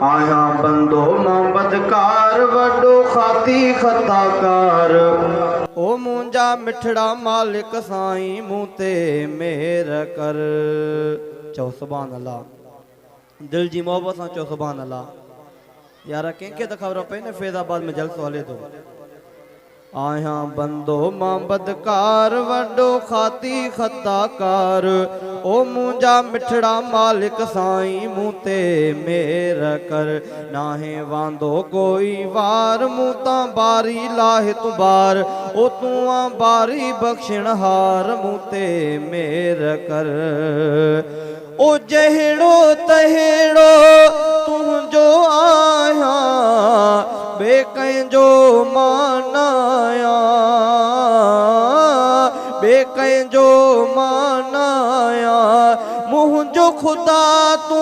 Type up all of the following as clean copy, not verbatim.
आया बंदो मां बदकार वडो खाती खताकार। ओ मुंजा मिठड़ा मालिक साईं मुँह ते मेहर कर। चओ सुभान अल्लाह। दिल जी मोहब्बत सां चओ सुभान अल्लाह। यार कंहिंखे त ख़बर पई न फैज़ाबाद में जलसो हले थो। आया बंदो मां बदकार वडो खाती खताकार। ओ मुंजा मिठड़ा मालिक साईं मुँह ते मेहर कर। नाहे वांदो कोई वार मुँह तां बारी लाहे तू बार। ओ तू बारी बख्शिण हार मुँह ते मेहर कर। ओ जहिड़ो तहिड़ो तुंहिंजो आया बे कंहिंजो मानाया बे कंहिंजो मानाया। मुंहिंजो ख़ुदा तू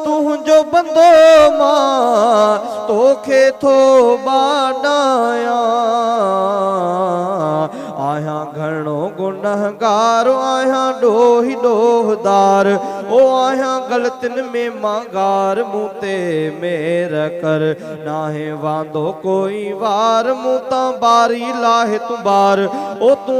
तुंहिंजो बंदो मां तोखे थो बाॾाया। आया घणो गुनहगार आया ॾोही ॾोहदार। ओ आया ग़लतियुनि में मांगार मुँह ते मेहर कर। नाहे वांदो कोई वार मुँह तां बारी लाहे तू बार। ओ तू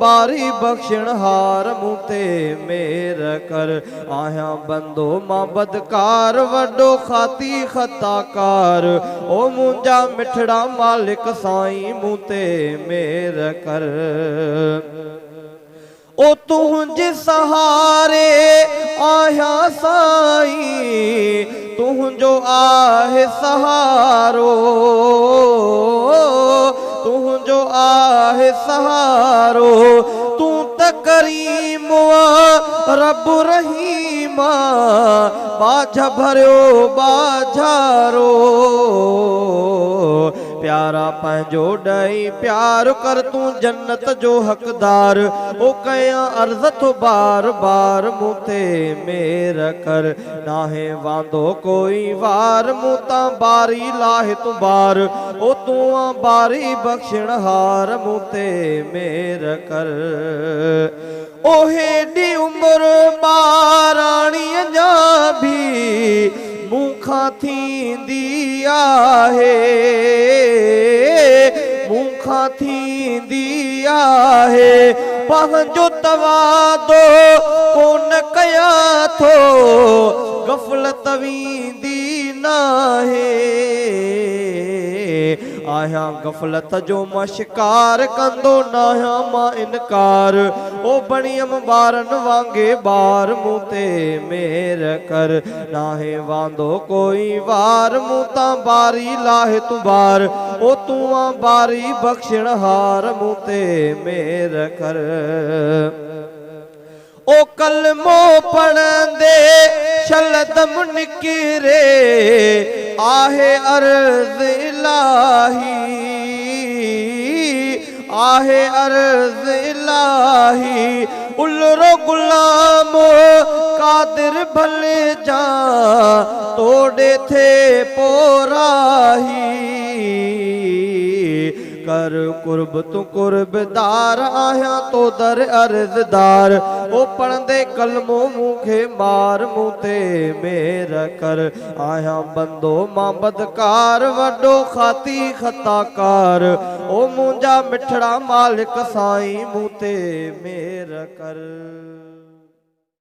बारी बख्शिण हार मुँह ते मेहर कर। आया बंदो मां बदकार वडो खाती खताकार। ओ मुंजा मिठड़ा मालिक साईं मुँह ते मेहर कर। ओ तुंहिंजे सहारे आया साईं तुंहिंजो आहे सहारो। तुंहिंजो आहे सहारो। तू त करीम रब रहीम बाझ भरियो बाझारो। प्यारा पंहिंजो ॾई प्यार कर तू जन्नत जो हक़दार। ओ कया अर्ज़ थो बार बार मुँह ते मेहर कर। नाहे वांदो कोई वार मुँह तां बारी लाहे तू बार। ओ तू बारी बख्शिण हार मुँह ते मेहर कर। ओ हेॾी उम्र ॿाराणीअ जा बि मूंखां थींदी आहे मूंखां थींदी आहे। पंहिंजो तवादो कोन कया थो गफ़लत वेंदी नाहे। आया गफ़लत जो मां शिकार कंदो न आहियां मां इनकार। ओ बणियम ॿारनि वांगे ॿार मुँह ते मेहर कर। नाहे वांदो कोई वार मुँह तां बारी लाहे तू बार। ओ तू बारी बख्शिण हार मुँह ते मेहर कर। ओ कलमो पढ़ंदे शलदम निकिरे आहे अर्ज़ इलाही आहे अर्ज़ इलाही। उलरो गुलाम कादिर भले जा तोड़े थे पोराही। कर कुर्ब तू कुर्बदार आया तो दर अर्ज़दार। ओ पढ़ंदे कलमो मूंखे मार मुँह ते मेहर कर। आया बंदो मां बदकार वडो खाती खताकार। ओ मुंजा मिठड़ा मालिक साईं मुँह ते मेहर कर।